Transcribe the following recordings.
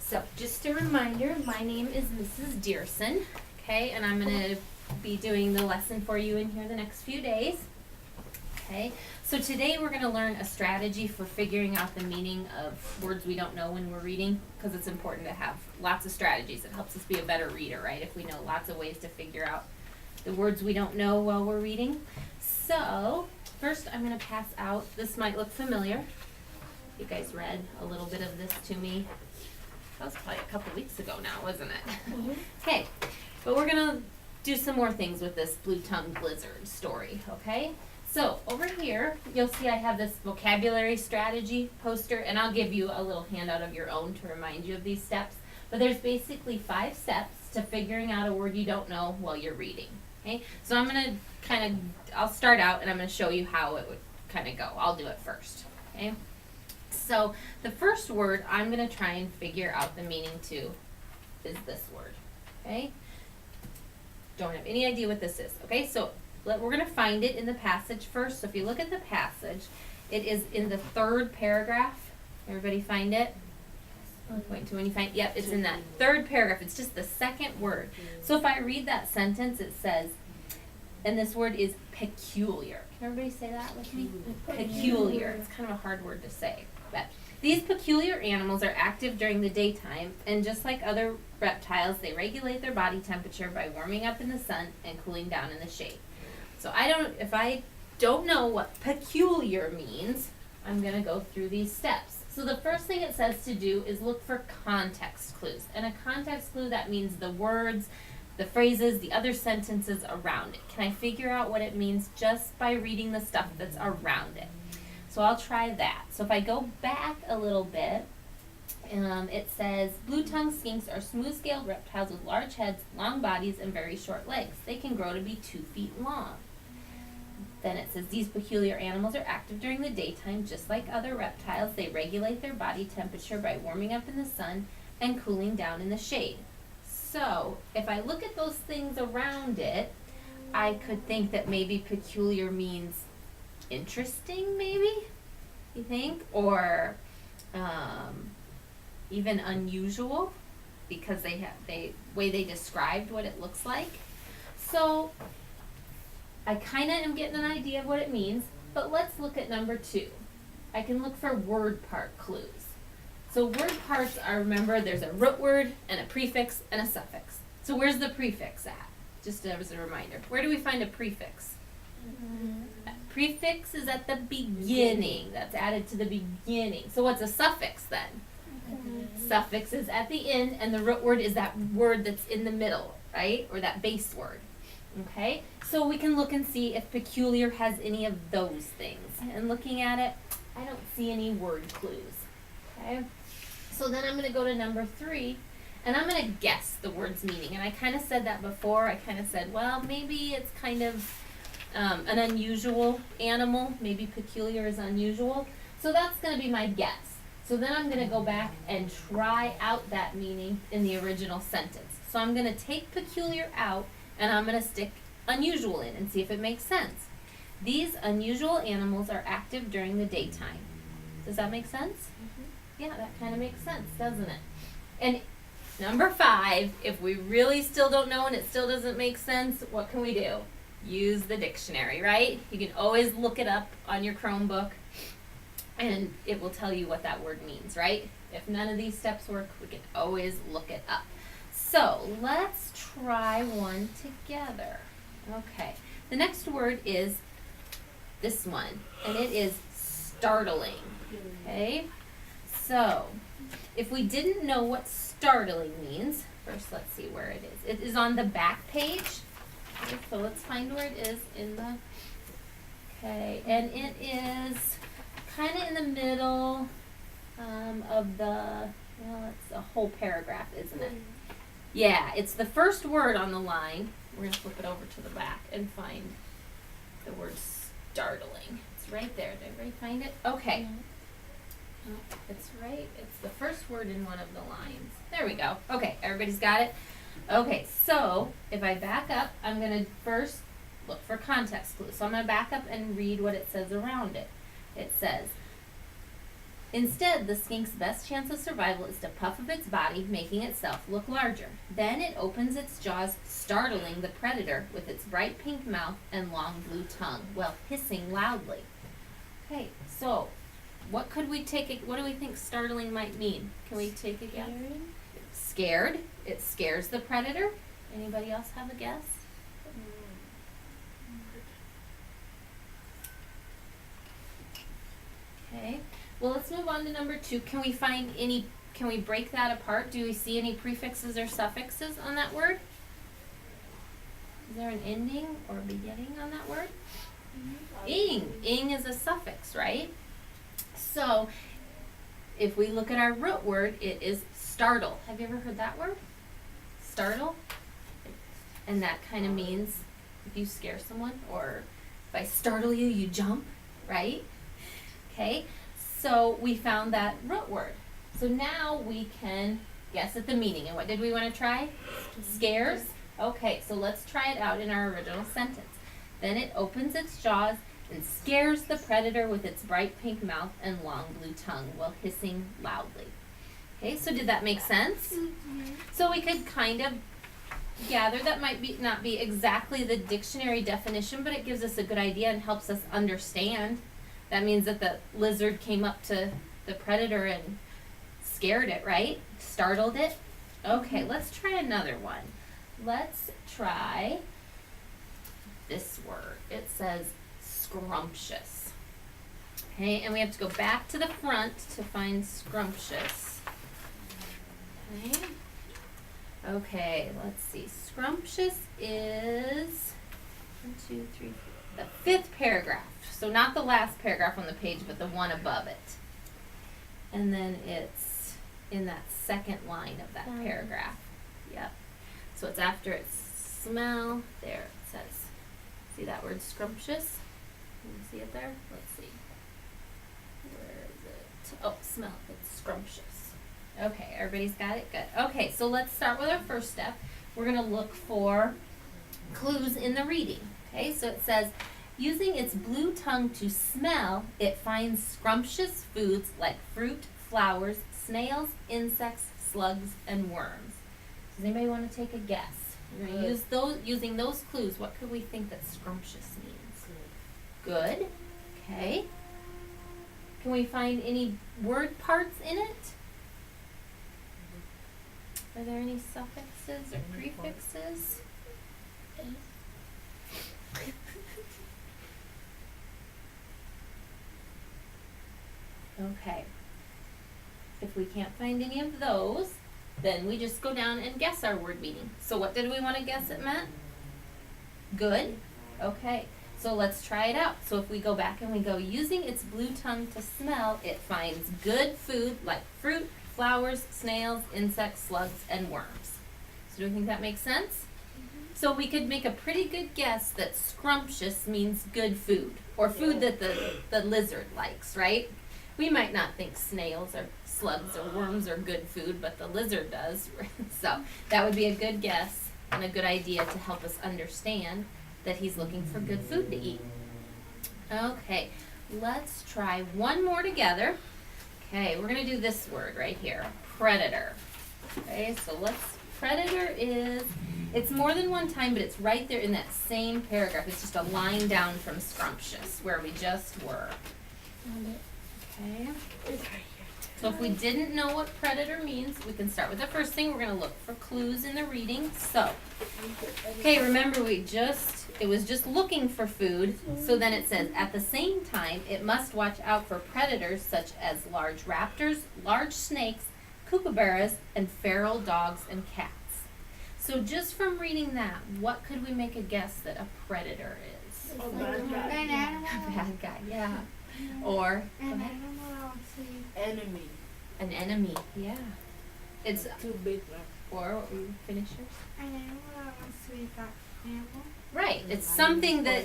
So, just a reminder, my name is Mrs. Dearson, okay, and I'm going to be doing the lesson for you in here the next few days. Okay, so today we're going to learn a strategy for figuring out the meaning of words we don't know when we're reading, because it's important to have lots of strategies. It helps us be a better reader, right, if we know lots of ways to figure out the words we don't know while we're reading. So, first I'm going to pass out, this might look familiar. You guys read a little bit of this to me. That was probably a couple weeks ago now, wasn't it? Mm-hmm. Okay, but we're going to do some more things with this blue-tongued lizard story, okay? So, over here, you'll see I have this vocabulary strategy poster, and I'll give you a little handout of your own to remind you of these steps. But there's basically 5 steps to figuring out a word you don't know while you're reading, okay? So I'm going to I'll start out, and I'm going to show you how it would kind of go. I'll do it first, okay? So the first word I'm going to try and figure out the meaning to is this word, okay? Don't have any idea what this is, okay? So we're going to find it in the passage first. So if you look at the passage, it is in the 3rd paragraph. Everybody find it? Point to when you find it. Yep, it's in that 3rd paragraph. It's just the 2nd word. So if I read that sentence, it says, and this word is peculiar. Can everybody say that with me? Peculiar. It's kind of a hard word to say. But these peculiar animals are active during the daytime, and just like other reptiles, they regulate their body temperature by warming up in the sun and cooling down in the shade. So if I don't know what peculiar means, I'm going to go through these steps. So the first thing it says to do is look for context clues. And a context clue, that means the words, the phrases, the other sentences around it. Can I figure out what it means just by reading the stuff that's around it? So I'll try that. So if I go back a little bit, it says, blue-tongued skinks are smooth-scaled reptiles with large heads, long bodies, and very short legs. They can grow to be 2 feet long. Then it says, these peculiar animals are active during the daytime. Just like other reptiles, they regulate their body temperature by warming up in the sun and cooling down in the shade. So if I look at those things around it, I could think that maybe peculiar means interesting, maybe, you think? Or even unusual, because the way they described what it looks like. So I kind of am getting an idea of what it means, but let's look at number 2. I can look for word part clues. So word parts are, remember, there's a root word and a prefix and a suffix. So where's the prefix at? Just as a reminder. Where do we find a prefix? Prefix is at the beginning. That's added to the beginning. So what's a suffix then? Suffix is at the end, and the root word is that word that's in the middle, right? Or that base word. Okay? So we can look and see if peculiar has any of those things. And looking at it, I don't see any word clues. Okay? So then I'm going to go to number 3, and I'm going to guess the word's meaning. And I kind of said that before. I kind of said, well, maybe it's kind of an unusual animal. Maybe peculiar is unusual. So that's going to be my guess. So then I'm going to go back and try out that meaning in the original sentence. So I'm going to take peculiar out, and I'm going to stick unusual in and see if it makes sense. These unusual animals are active during the daytime. Does that make sense? Yeah, that kind of makes sense, doesn't it? And number 5, if we really still don't know and it still doesn't make sense, what can we do? Use the dictionary, right? You can always look it up on your Chromebook, and it will tell you what that word means, right? If none of these steps work, we can always look it up. So let's try one together. Okay. The next word is this one, and it is startling. Okay? So, if we didn't know what startling means, first let's see where it is. It is on the back page. Okay, so let's find where it is in the, okay, and it is kind of in the middle of the, well, it's a whole paragraph, isn't it? Yeah, it's the first word on the line. We're going to flip it over to the back and find the word startling. It's right there. Did everybody find it? Okay. Oh, it's right. It's the first word in one of the lines. There we go. Okay, everybody's got it? Okay, so if I back up, I'm going to first look for context clues. So I'm going to back up and read what it says around it. It says, Instead, the skink's best chance of survival is to puff up its body, making itself look larger. Then it opens its jaws, startling the predator with its bright pink mouth and long blue tongue, while hissing loudly. Okay, so what do we think startling might mean? Can we take a guess? Scared. It scares the predator. Anybody else have a guess? Okay. Well, let's move on to number 2. Can we break that apart? Do we see any prefixes or suffixes on that word? Is there an ending or beginning on that word? Ing. Ing is a suffix, right? So, if we look at our root word, it is startle. Have you ever heard that word? Startle? And that kind of means if you scare someone, or if I startle you, you jump, right? Okay, so we found that root word. So now we can guess at the meaning. And what did we want to try? Scares? Okay, so let's try it out in our original sentence. Then it opens its jaws and scares the predator with its bright pink mouth and long blue tongue while hissing loudly. Okay, so did that make sense? So we could kind of gather that might not be exactly the dictionary definition, but it gives us a good idea and helps us understand. That means that the lizard came up to the predator and scared it, right? Startled it. Okay, let's try another one. Let's try this word. It says scrumptious. Okay, and we have to go back to the front to find scrumptious. Okay. Okay, let's see. Scrumptious is 1, 2, 3, 4, the 5th paragraph. So not the last paragraph on the page, but the one above it. And then it's in that second line of that paragraph. Yep. So it's after its smell. There it says. See that word scrumptious? Can you see it there? Let's see. Where is it? Oh, smell. It's scrumptious. Okay, everybody's got it? Good. Okay, so let's start with our first step. We're going to look for clues in the reading. Okay, so it says, using its blue tongue to smell, it finds scrumptious foods like fruit, flowers, snails, insects, slugs, and worms. Does anybody want to take a guess? We're going to use using those clues. What could we think that scrumptious means? Good. Okay. Can we find any word parts in it? Are there any suffixes or prefixes? Okay. If we can't find any of those, then we just go down and guess our word meaning. So what did we want to guess it meant? Good. Okay. So let's try it out. So if we go back and we go, using its blue tongue to smell, it finds good food like fruit, flowers, snails, insects, slugs, and worms. So do you think that makes sense? So we could make a pretty good guess that scrumptious means good food, or food that the lizard likes, right? We might not think snails or slugs or worms are good food, but the lizard does. So that would be a good guess and a good idea to help us understand that he's looking for good food to eat. Okay, let's try one more together. Okay, we're going to do this word right here, predator. Okay, so predator is, it's more than one time, but it's right there in that same paragraph. It's just a line down from scrumptious, where we just were. Okay. So if we didn't know what predator means, we can start with the first thing. We're going to look for clues in the reading. So, okay, remember it was just looking for food. So then it says, at the same time, it must watch out for predators such as large raptors, large snakes, kookaburras, and feral dogs and cats. So just from reading that, what could we make a guess that a predator is? A bad guy. An animal. A bad guy, yeah. Or An animal. Enemy. an enemy, yeah. It's Too big. or what were you finish yours? An animal wants to be that animal. Right. It's something that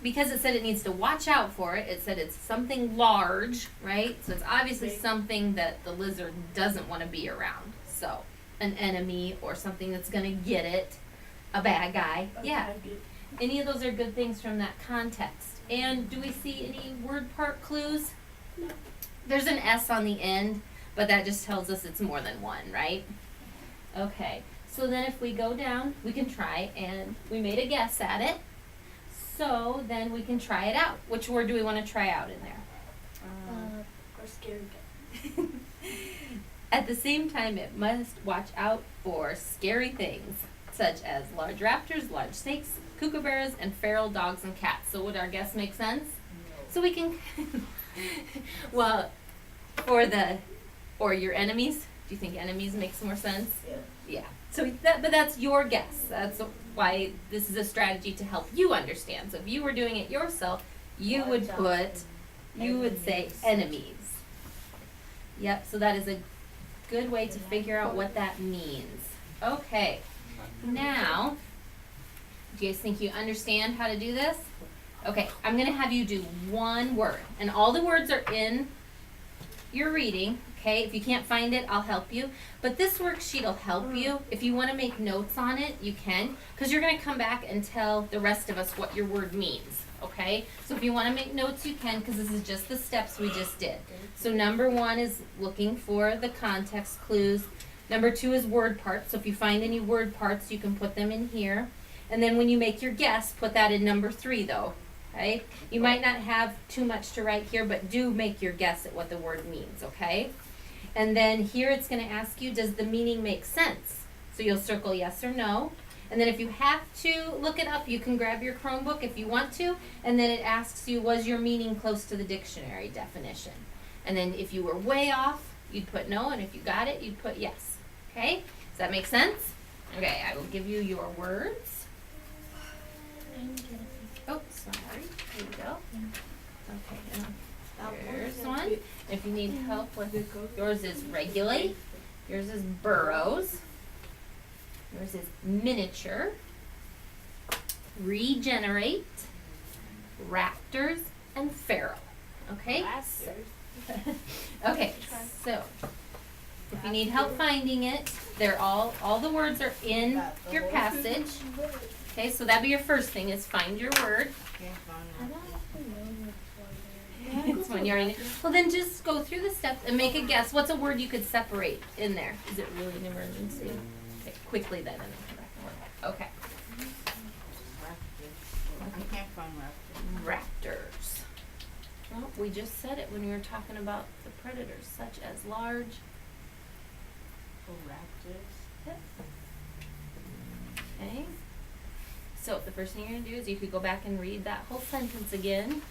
because it said it needs to watch out for it. It said it's something large, right? So it's obviously Big. something that the lizard doesn't want to be around. So an enemy or something that's going to get it, a bad guy. Yeah. Any of those are good things from that context. And do we see any word part clues? There's an S on the end, but that just tells us it's more than one, right? Okay, so then if we go down, we can try, and we made a guess at it. So then we can try it out. Which word do we want to try out in there? Or scared. At the same time, it must watch out for scary things, such as large raptors, large snakes, kookaburras, and feral dogs and cats. So would our guess make sense? So we can, well, or your enemies. Do you think enemies makes more sense? Yeah. Yeah. So but that's your guess. That's why this is a strategy to help you understand. So if you were doing it yourself, you would say enemies. Yep. So that is a good way to figure out what that means. Okay. Now, do you guys think you understand how to do this? Okay, I'm going to have you do one word. And all the words are in your reading, okay? If you can't find it, I'll help you. But this worksheet will help you. If you want to make notes on it, you can. Because you're going to come back and tell the rest of us what your word means, okay? So if you want to make notes, you can, because this is just the steps we just did. So number 1 is looking for the context clues. Number 2 is word parts. So if you find any word parts, you can put them in here. And then when you make your guess, put that in number 3 though, okay? You might not have too much to write here, but do make your guess at what the word means, okay? And then here it's going to ask you, does the meaning make sense? So you'll circle yes or no. And then if you have to look it up, you can grab your Chromebook if you want to. And then it asks you, was your meaning close to the dictionary definition? And then if you were way off, you'd put no. And if you got it, you'd put yes. Okay? Does that make sense? Okay, I will give you your words. Oh, sorry. Here we go. Okay, and here's one. If you need help with yours is regulate. Yours is burrows. Yours is miniature. Regenerate. Raptors and feral. Okay? Okay, so if you need help finding it, they're all the words are in your passage. Okay, so that'd be your first thing is find your word. It's when you're in. Well, then just go through the steps and make a guess. What's a word you could separate in there? Is it really an emergency? Okay, quickly then, and then come back and work. Okay. I can't find raptors. Raptors. Well, we just said it when we were talking about the predators, such as large. Oh, raptors. Yep. Okay. So the first thing you're going to do is you could go back and read that whole sentence again.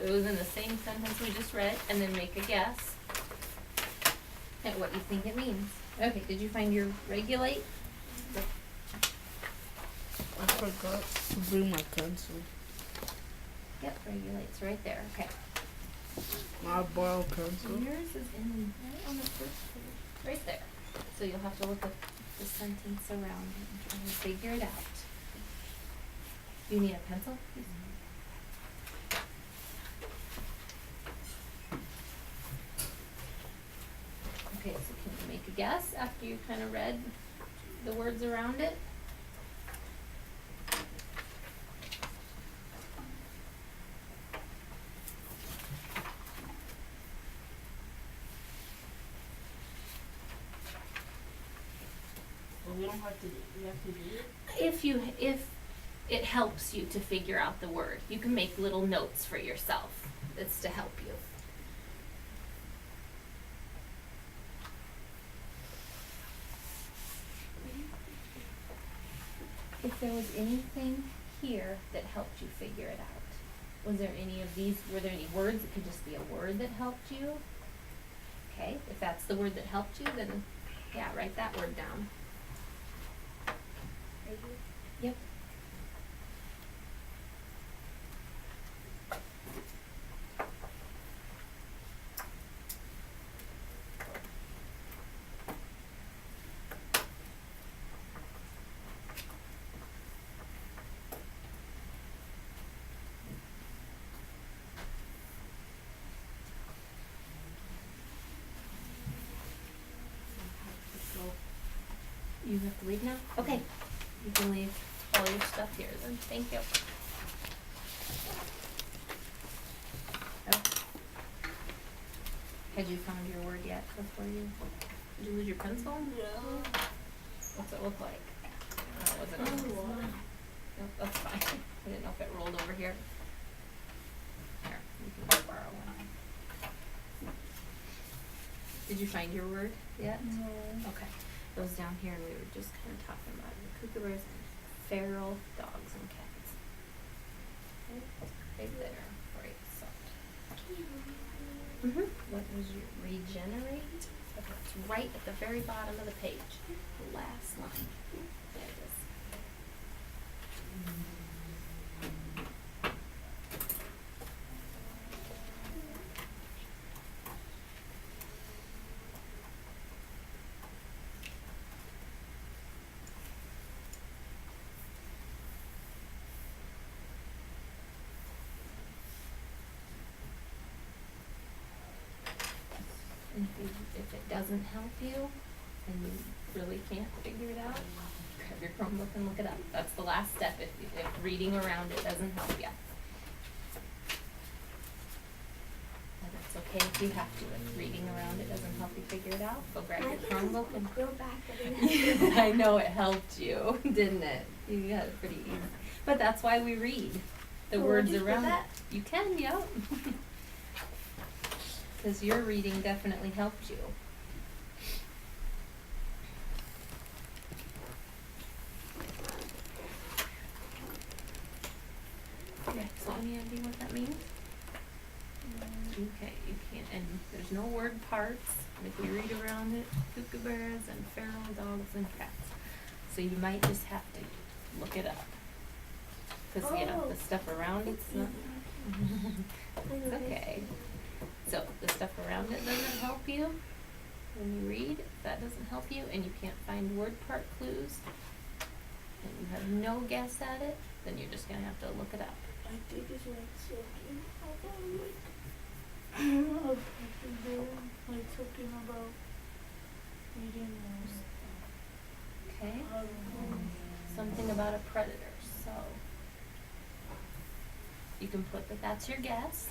It was in the same sentence we just read, and then make a guess at what you think it means. Okay, did you find your regulate? I forgot to bring my pencil. Yep, regulate's right there. Okay. My borrowed pencil. And yours is in right on the first page. Right there. So you'll have to look at the sentence around it and try to figure it out. You need a pencil, please? Okay, so can you make a guess after you kind of read the words around it? Well, we don't have to. We have to do it. If it helps you to figure out the word, you can make little notes for yourself. It's to help you. If there was anything here that helped you figure it out, was there any of these, were there any words? It could just be a word that helped you. Okay, if that's the word that helped you, then yeah, write that word down. Yep. You have to leave now? Okay. You can leave all your stuff here then. Thank you. Had you found your word yet before you, did you lose your pencil? Yeah. What's it look like? Oh, was it on the wall? Nope, that's fine. I didn't know if it rolled over here. Here, you can just borrow one. Did you find your word yet? No. Okay. It was down here and we were just kind of talking about it. Kookaburras and feral dogs and cats. Right there. Right, so. What was your regenerate? It's right at the very bottom of the page. The last line. There it is. And if it doesn't help you, and you really can't figure it out, grab your Chromebook and look it up. That's the last step if reading around it doesn't help you. And it's okay if you have to. If reading around it doesn't help you figure it out, go grab your Chromebook and Go back. I didn't have I know it helped you, didn't it? You got it pretty easy. But that's why we read the Oh, words just for around it. that? You can, yep. Because your reading definitely helped you. Okay, so any idea what that means? Okay, you can't, and there's no word parts. And if you read around it, kookaburras and feral dogs and cats. So you might just have to look it up. Cause yeah, Oh. the stuff around it's not. It's okay. So the stuff around it doesn't help you when you read. If that doesn't help you and you can't find word part clues and you have no guess at it, then you're just gonna have to look it up. I think it's like something about like something about reading Okay? Something about a predator, so you can put that that's your guess.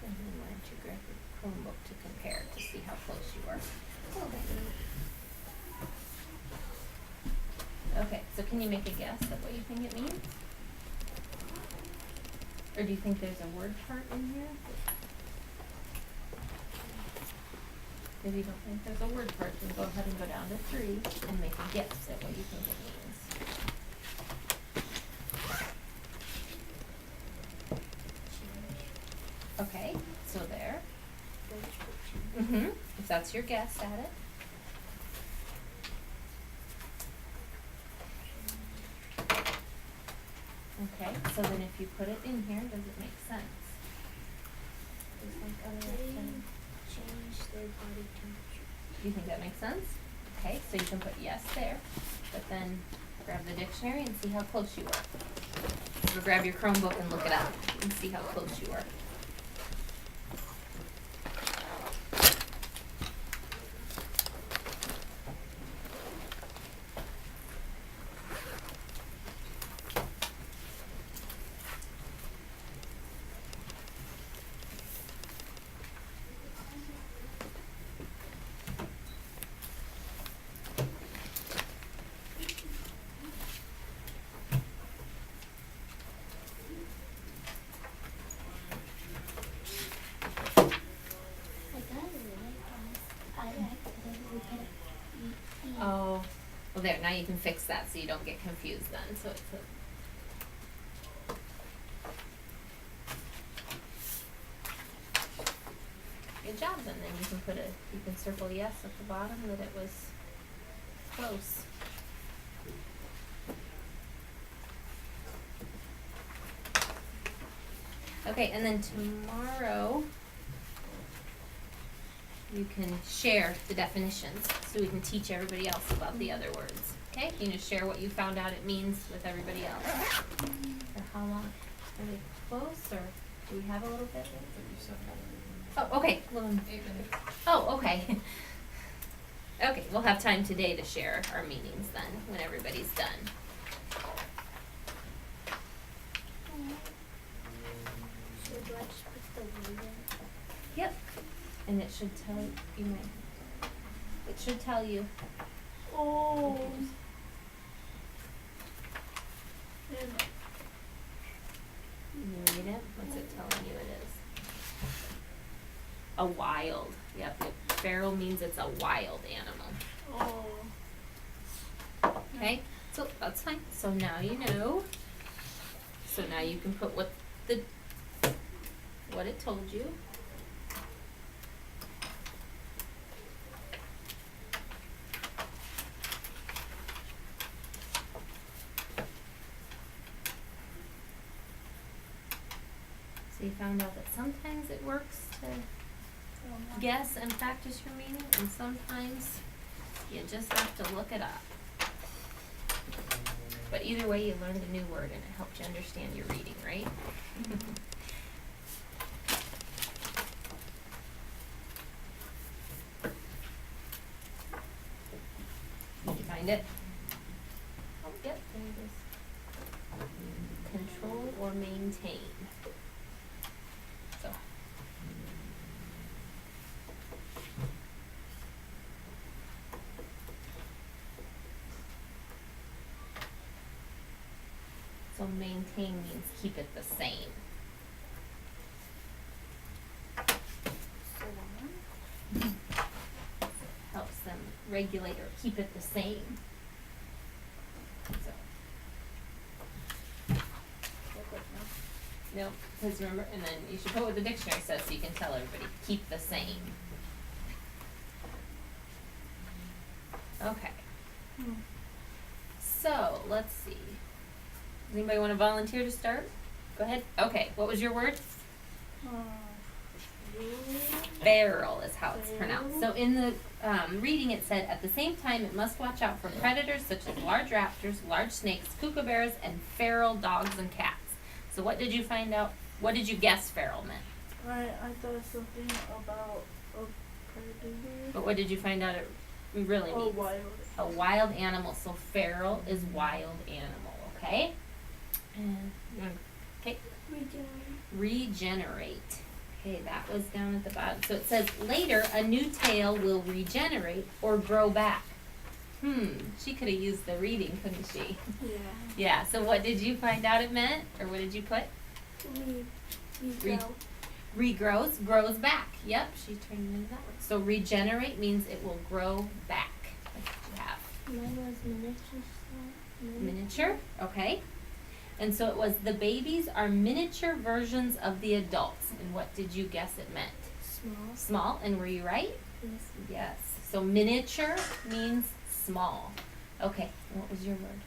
And then why don't you grab your Chromebook to compare to see how close you are. Okay, so can you make a guess at what you think it means? Or do you think there's a word part in here? If you don't think there's a word part, then go ahead and go down to 3 and make a guess at what you think it means. Okay, so there. If that's your guess at it. Okay, so then if you put it in here, does it make sense? Just like other things. change their body temperature. Do you think that makes sense? Okay, so you can put yes there, but then grab the dictionary and see how close you are. Or grab your Chromebook and look it up and see how close you are. Oh, well there, now you can fix that so you don't get confused then, so it's a. Good job, and then you can put you can circle yes at the bottom that it was close. Okay, and then tomorrow you can share the definitions so we can teach everybody else about the other words. Okay, you can just share what you found out it means with everybody else. Or how long? Are they close or do we have a little bit? Oh, okay, well, oh, okay. Okay, we'll have time today to share our meanings then, when everybody's done. So do I just put the word in? Yep. And it should tell you might. It should tell you. Oh. And You read it? What's it telling you it is? A wild. Yep. Feral means it's a wild animal. oh. Okay? So that's fine. So now you know. So now you can put what it told you. So you found out that sometimes it works to guess and practice your meaning, and sometimes you just have to look it up. But either way, you learned a new word and it helped you understand your reading, right? Did you find it? Oh, yep, there it is. Control or maintain. So. So maintain means keep it the same. Helps them regulate or keep it the same. So. No, because remember, and then you should put what the dictionary says so you can tell everybody, keep the same. Okay. So, let's see. Does anybody want to volunteer to start? Go ahead. Okay, what was your word? Feral is how it's pronounced. So in the reading it said, at the same time it must watch out for predators such as large raptors, large snakes, kookaburras, and feral dogs and cats. So what did you find out? What did you guess feral meant? I thought something about a predator. But what did you find out it really means? Wild. A wild animal. So feral is wild animal, okay? And okay. Regenerate. Okay, that was down at the bottom. So it says later a new tail will regenerate or grow back. She could have used the reading, couldn't she? Yeah. Yeah, so what did you find out it meant? Or what did you put? Regrows, grows back. Yep, she turned it into that word. So regenerate means it will grow back. What did you have? Mine was miniature. Miniature, okay. And so it was the babies are miniature versions of the adults. And what did you guess it meant? Small. Small, and were you right? Yes. Yes. So miniature means small. Okay, and what was your word?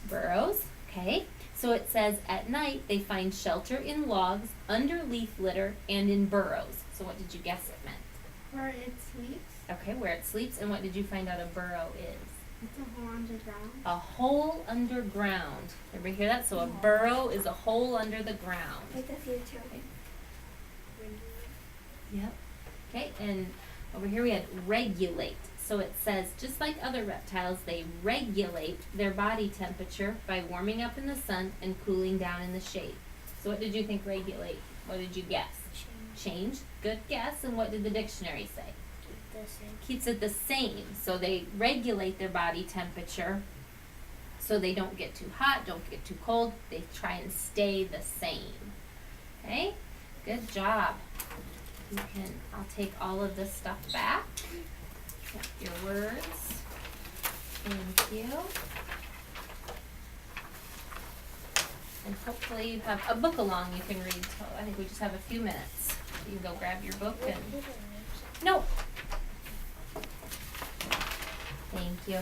Burrows, okay. So it says at night they find shelter in logs, under leaf litter, and in burrows. So what did you guess it meant? Where it sleeps. Okay, where it sleeps, and what did you find out a burrow is? It's a hole underground. A hole underground. Everybody hear that? So a burrow is a hole under the ground. Like the future. Yep. Okay, and over here we had regulate. So it says, just like other reptiles, they regulate their body temperature by warming up in the sun and cooling down in the shade. So what did you think regulate? What did you guess? Change. Good guess. And what did the dictionary say? Keep the same. Keeps it the same. So they regulate their body temperature so they don't get too hot, don't get too cold. They try and stay the same. Okay? Good job. I'll take all of this stuff back. Got your words. Thank you. And hopefully you have a book along you can read. I think we just have a few minutes. You can go grab your book and... No. Thank you.